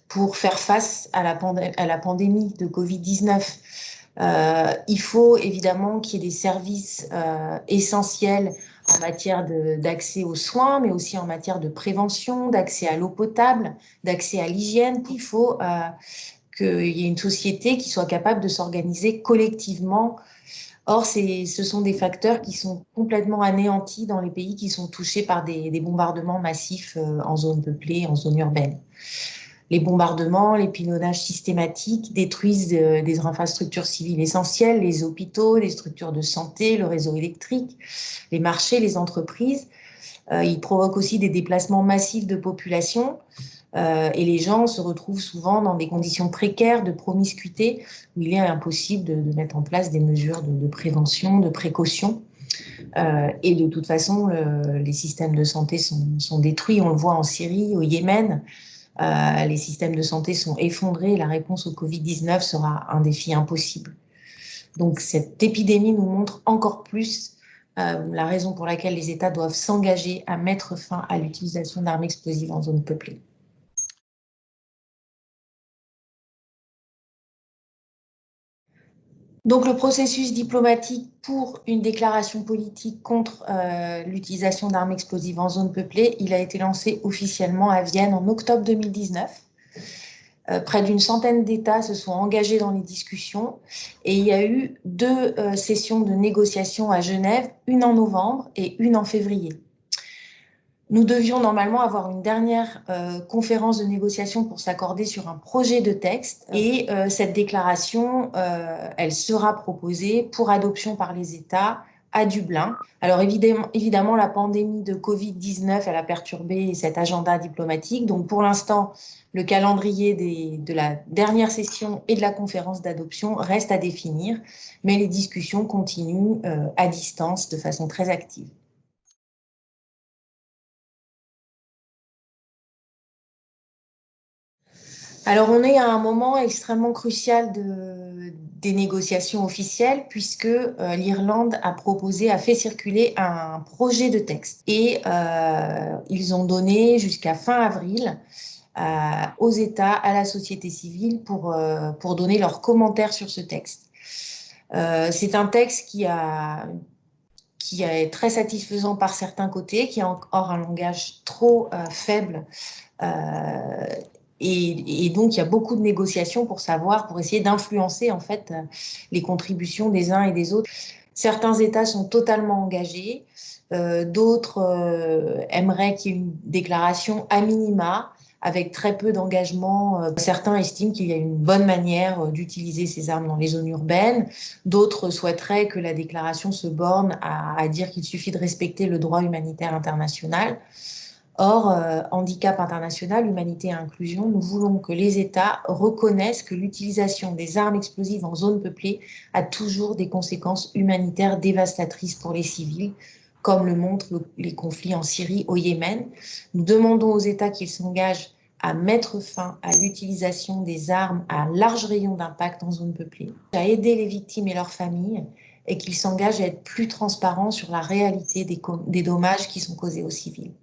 pour faire face à la pandémie de Covid-19. Il faut évidemment qu'il y ait des services essentiels en matière d'accès aux soins, mais aussi en matière de prévention, d'accès à l'eau potable, d'accès à l'hygiène. Il faut qu'il y ait une société qui soit capable de s'organiser collectivement. Or, ce sont des facteurs qui sont complètement anéantis dans les pays qui sont touchés par des bombardements massifs en zone peuplée, en zone urbaine. Les bombardements, les pilonnages systématiques détruisent des infrastructures civiles essentielles, les hôpitaux, les structures de santé, le réseau électrique, les marchés, les entreprises. Ils provoquent aussi des déplacements massifs de population et les gens se retrouvent souvent dans des conditions précaires de promiscuité où il est impossible de mettre en place des mesures de prévention, de précaution. Et de toute façon, les systèmes de santé sont détruits. On le voit en Syrie, au Yémen. Les systèmes de santé sont effondrés. La réponse au Covid-19 sera un défi impossible. Donc cette épidémie nous montre encore plus la raison pour laquelle les États doivent s'engager à mettre fin à l'utilisation d'armes explosives en zone peuplée. Donc le processus diplomatique pour une déclaration politique contre l'utilisation d'armes explosives en zone peuplée, il a été lancé officiellement à Vienne en octobre 2019. Près d'une centaine d'États se sont engagés dans les discussions et il y a eu 2 sessions de négociations à Genève, une en novembre et une en février. Nous devions normalement avoir une dernière conférence de négociation pour s'accorder sur un projet de texte et cette déclaration, elle sera proposée pour adoption par les États à Dublin. Alors évidemment, la pandémie de Covid-19, elle a perturbé cet agenda diplomatique. Donc pour l'instant, le calendrier de la dernière session et de la conférence d'adoption reste à définir, mais les discussions continuent à distance de façon très active. Alors, on est à un moment extrêmement crucial des négociations officielles puisque l'Irlande a fait circuler un projet de texte et ils ont donné jusqu'à fin avril aux États, à la société civile pour donner leurs commentaires sur ce texte. C'est un texte qui est très satisfaisant par certains côtés, qui a encore un langage trop faible et donc, il y a beaucoup de négociations pour essayer d'influencer en fait les contributions des uns et des autres. Certains États sont totalement engagés, d'autres aimeraient qu'il y ait une déclaration à minima, avec très peu d'engagement. Certains estiment qu'il y a une bonne manière d'utiliser ces armes dans les zones urbaines. D'autres souhaiteraient que la déclaration se borne à dire qu'il suffit de respecter le droit humanitaire international. Or, handicap international, humanité et inclusion, nous voulons que les États reconnaissent que l'utilisation des armes explosives en zone peuplée a toujours des conséquences humanitaires dévastatrices pour les civils, comme le montrent les conflits en Syrie, au Yémen. Nous demandons aux États qu'ils s'engagent à mettre fin à l'utilisation des armes à large rayon d'impact en zone peuplée, à aider les victimes et leurs familles, et qu'ils s'engagent à être plus transparents sur la réalité des dommages qui sont causés aux civils.